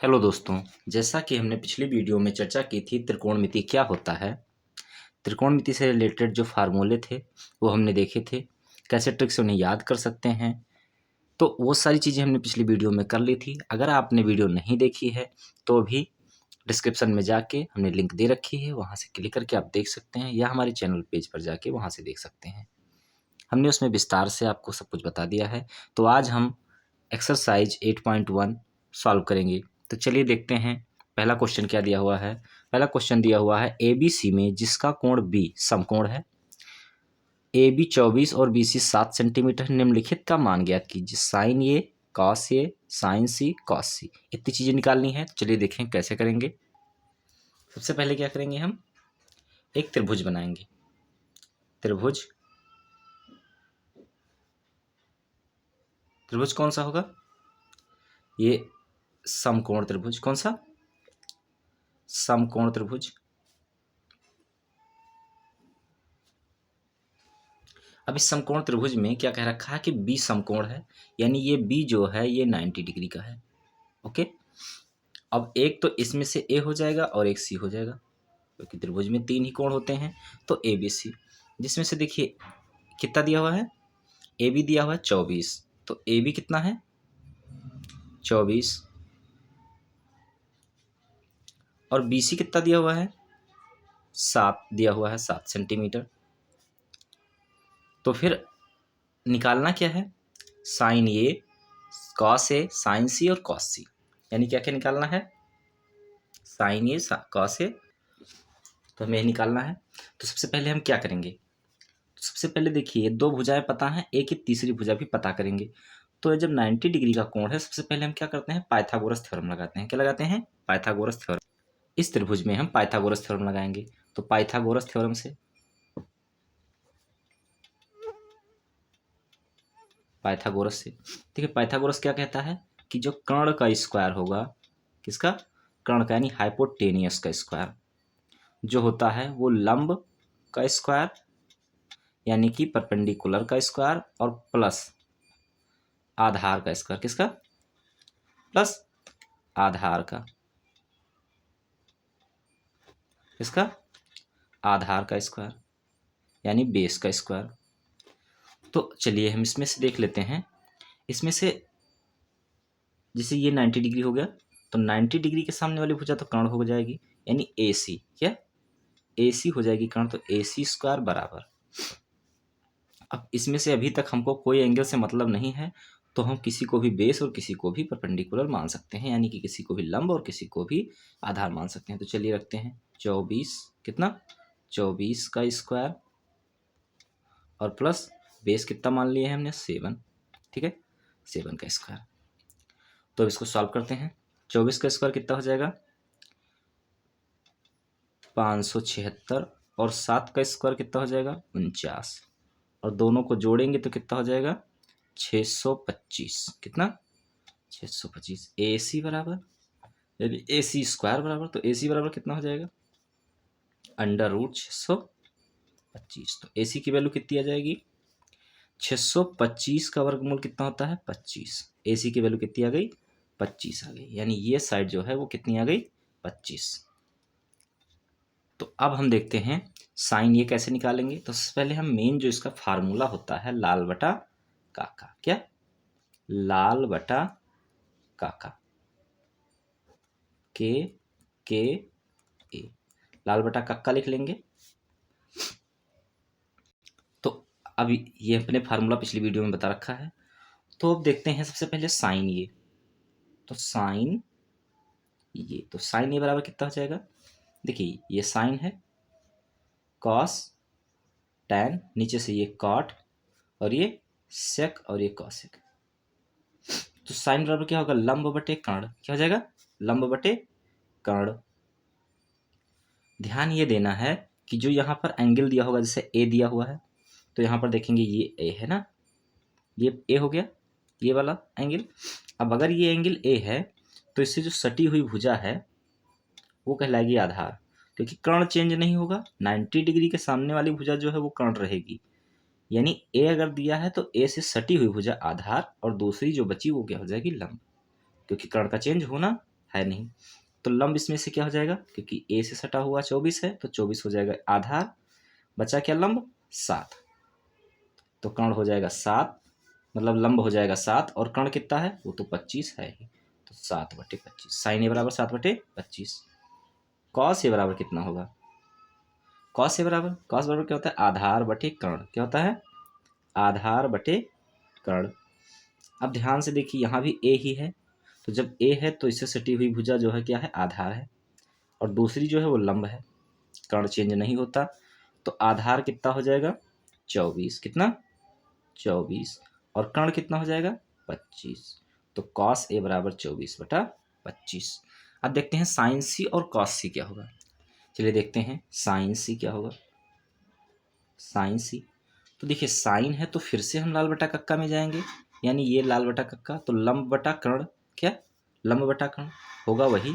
Hello दोस्तों, जैसा कि हमने पिछली वीडियो में चर्चा की थी त्रिकोणमिति क्या होता है। त्रिकोणमिति से रिलेटेड जो फार्मूले थे वो हमने देखे थे, कैसे ट्रिक से उन्हें याद कर सकते हैं। तो वो सारी चीज़ें हमने पिछली वीडियो में कर ली थी। अगर आपने वीडियो नहीं देखी है तो भी डिस्क्रिप्शन में जाके हमने लिंक दे रखी है, वहाँ से क्लिक करके आप देख सकते हैं, या हमारे चैनल पेज पर जाके वहाँ से देख सकते हैं। हमने उसमें विस्तार से आपको सब कुछ बता दिया है। तो आज हम एक्सरसाइज 8.1 सॉल्व करेंगे। तो चलिए देखते हैं पहला क्वेश्चन क्या दिया हुआ है। पहला क्वेश्चन दिया हुआ है ए बी सी में जिसका कोण बी समकोण है, ए बी 24 और बी सी 7 सेंटीमीटर, निम्नलिखित का मान ज्ञात कीजिए। Sign A, cos A, sign C, cos सी, इतनी चीज़ें निकालनी है। चलिए देखें कैसे करेंगे। सबसे पहले क्या करेंगे, हम एक त्रिभुज बनाएंगे। त्रिभुज त्रिभुज कौन सा होगा? ये समकोण त्रिभुज। कौन सा? समकोण त्रिभुज। अब इस समकोण त्रिभुज में क्या कह रखा है कि बी समकोण है, यानी ये बी जो है ये 90 डिग्री का है। ओके, अब एक तो इसमें से ए हो जाएगा और एक सी हो जाएगा, क्योंकि त्रिभुज में 3 ही कोण होते हैं। तो ए बी सी, जिसमें से देखिए कितना दिया हुआ है, ए बी दिया हुआ है 24, तो ए बी कितना है 24, और बी सी कितना दिया हुआ है 7 दिया हुआ है, 7 सेंटीमीटर। तो फिर निकालना क्या है, sign A, cos A, sign सी और कॉस सी, यानी क्या क्या निकालना है, साइन ए, कॉस ए, तो हमें निकालना है। तो सबसे पहले हम क्या करेंगे, तो सबसे पहले देखिए दो भुजाएं पता हैं, एक ही तीसरी भुजा भी पता करेंगे। तो जब 90 डिग्री का कोण है, सबसे पहले हम क्या करते हैं, पाइथागोरस थ्योरम लगाते हैं। क्या लगाते हैं? Pythagoras theorem. इस त्रिभुज में हम पाइथागोरस थ्योरम लगाएंगे। तो पाइथागोरस थ्योरम से, पाइथागोरस से देखिए, पाइथागोरस क्या कहता है कि जो कर्ण का स्क्वायर होगा, किसका? कर्ण का, यानी हाइपोटेनियस का स्क्वायर जो होता है वो लंब का स्क्वायर, यानी कि परपेंडिकुलर का स्क्वायर, और प्लस आधार का स्क्वायर। किसका? प्लस आधार का। किसका? आधार का स्क्वायर, यानी बेस का स्क्वायर। तो चलिए हम इसमें से देख लेते हैं। इसमें से जैसे ये 90 डिग्री हो गया, तो 90 डिग्री के सामने वाली भुजा तो कर्ण हो जाएगी, यानी ए सी। क्या? ए सी हो जाएगी कर्ण, तो ए सी स्क्वायर बराबर। अब इसमें से अभी तक हमको कोई एंगल से मतलब नहीं है, तो हम किसी को भी बेस और किसी को भी परपेंडिकुलर मान सकते हैं, यानी कि किसी को भी लंब और किसी को भी आधार मान सकते हैं। तो चलिए रखते हैं 24, कितना 24 का स्क्वायर, और प्लस बेस कितना मान लिया है हमने 7, ठीक है, 7 का स्क्वायर। तो अब इसको सॉल्व करते हैं। 24 का स्क्वायर कितना हो जाएगा 576, और 7 का स्क्वायर कितना हो जाएगा 49, और दोनों को जोड़ेंगे तो कितना हो जाएगा 625। कितना? 625। ए सी बराबर, यदि ए सी स्क्वायर बराबर, तो ए सी बराबर कितना हो जाएगा √625। तो ए सी की वैल्यू कितनी आ जाएगी 625 का वर्गमूल कितना होता है 25। ए सी की वैल्यू कितनी आ गई 25 आ गई, यानी ये साइड जो है वो कितनी आ गई 25। तो अब हम देखते हैं साइन ये कैसे निकालेंगे। तो सबसे पहले हम मेन जो इसका फार्मूला होता है लाल बटा काका, क्या? लाल बटा काका, के ए, लाल बटा काका लिख लेंगे। तो अब ये अपने फार्मूला पिछली वीडियो में बता रखा है। तो अब देखते हैं सबसे पहले साइन ये, तो साइन ये, तो साइन ये बराबर कितना हो जाएगा, देखिए ये साइन है, कॉस, टैन, नीचे से ये कॉट, और ये सेक, और ये कॉसेक। तो साइन बराबर क्या होगा लंब बटे कर्ण। क्या हो जाएगा लंब बटे कर्ण। ध्यान ये देना है कि जो यहाँ पर एंगल दिया होगा, जैसे ए दिया हुआ है, तो यहाँ पर देखेंगे ये ए है ना, ये ए हो गया, ये वाला एंगल। अब अगर ये एंगल ए है, तो इससे जो सटी हुई भुजा है वो कहलाएगी आधार, क्योंकि कर्ण चेंज नहीं होगा। 90 डिग्री के सामने वाली भुजा जो है वो कर्ण रहेगी, यानी ए अगर दिया है तो ए से सटी हुई भुजा आधार, और दूसरी जो बची वो क्या हो जाएगी लंब, क्योंकि कर्ण का चेंज होना है नहीं। तो लंब इसमें से क्या हो जाएगा, क्योंकि ए से सटा हुआ 24 है तो 24 हो जाएगा आधार, बचा क्या लंब 7, तो कर्ण हो जाएगा 7, मतलब लंब हो जाएगा 7 और कर्ण कितना है वो तो 25 है ही, तो 7/25। साइन ए बराबर 7/25। कॉस ए बराबर कितना होगा, कॉस बराबर क्या होता है आधार बटे कर्ण, क्या होता है आधार बटे कर्ण। अब ध्यान से देखिए यहाँ भी ए ही है, तो जब ए है तो इससे सटी हुई भुजा जो है क्या है आधार है, और दूसरी जो है वो लंब है, कर्ण चेंज नहीं होता, तो आधार कितना हो जाएगा 24, कितना 24, और कर्ण कितना हो जाएगा 25, तो कॉस ए बराबर 24/25। अब देखते हैं साइन सी और कॉस सी क्या होगा। चलिए देखते हैं साइन सी क्या होगा। साइन सी, तो देखिए साइन है तो फिर से हम लाल बटा कक्का में जाएंगे, यानी ये लाल बटा कक्का, तो लंब बटा कर्ण, क्या लंब बटा कर्ण होगा वही,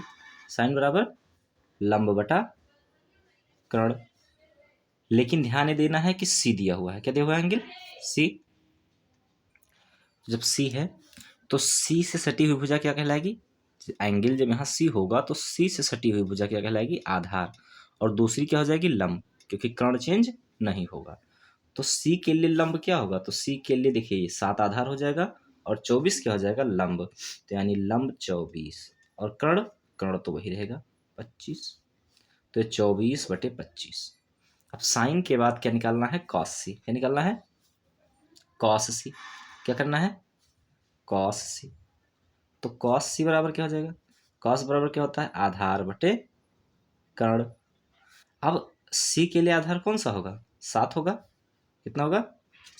साइन बराबर लंब बटा कर्ण। लेकिन ध्यान देना है कि सी दिया हुआ है, क्या दिया हुआ है एंगल सी, जब सी है तो सी से सटी हुई भुजा क्या कहलाएगी, एंगल जब यहाँ सी होगा तो सी से सटी हुई भुजा क्या कहलाएगी आधार, और दूसरी क्या हो जाएगी लंब, क्योंकि कर्ण चेंज नहीं होगा। तो सी के लिए लंब क्या होगा, तो सी के लिए देखिए ये 7 आधार हो जाएगा और 24 क्या हो जाएगा लंब, तो यानी लंब 24, और कर्ण कर्ण तो वही रहेगा 25, तो 24/25। अब साइन के बाद क्या निकालना है कॉस सी, क्या निकालना है कॉस सी, क्या करना है कॉस सी, तो कॉस सी बराबर क्या हो जाएगा, कॉस बराबर क्या होता है आधार बटे कर्ण। अब सी के लिए आधार कौन सा होगा 7 होगा, कितना होगा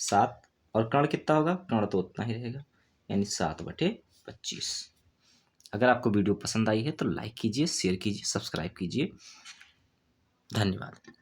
7, और कर्ण कितना होगा, कर्ण तो उतना ही रहेगा, यानी 7/25। अगर आपको वीडियो पसंद आई है तो लाइक कीजिए, शेयर कीजिए, सब्सक्राइब कीजिए। धन्यवाद।